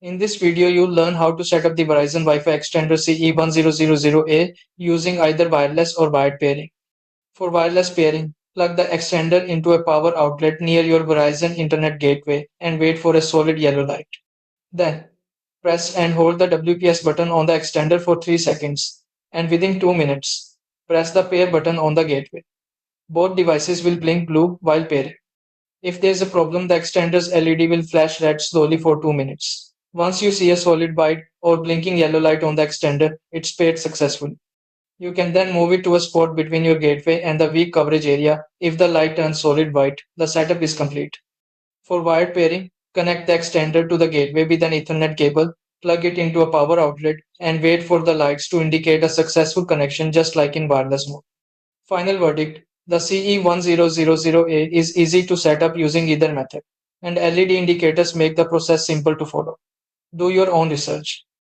In this video, you'll learn how to set up the Verizon Wi-Fi extender CE1000A using either wireless or wired pairing. For wireless pairing, plug the extender into a power outlet near your Verizon Internet gateway and wait for a solid yellow light. Then, press and hold the WPS button on the extender for 3 seconds, and within 2 minutes, press the pair button on the gateway. Both devices will blink blue while pairing. If there's a problem, the extender's LED will flash red slowly for 2 minutes. Once you see a solid white or blinking yellow light on the extender, it's paired successfully. You can then move it to a spot between your gateway and the weak coverage area. If the light turns solid white, the setup is complete. For wired pairing, connect the extender to the gateway with an Ethernet cable, plug it into a power outlet, and wait for the lights to indicate a successful connection just like in wireless mode. Final verdict: the CE1000A is easy to set up using either method, and LED indicators make the process simple to follow. Do your own research.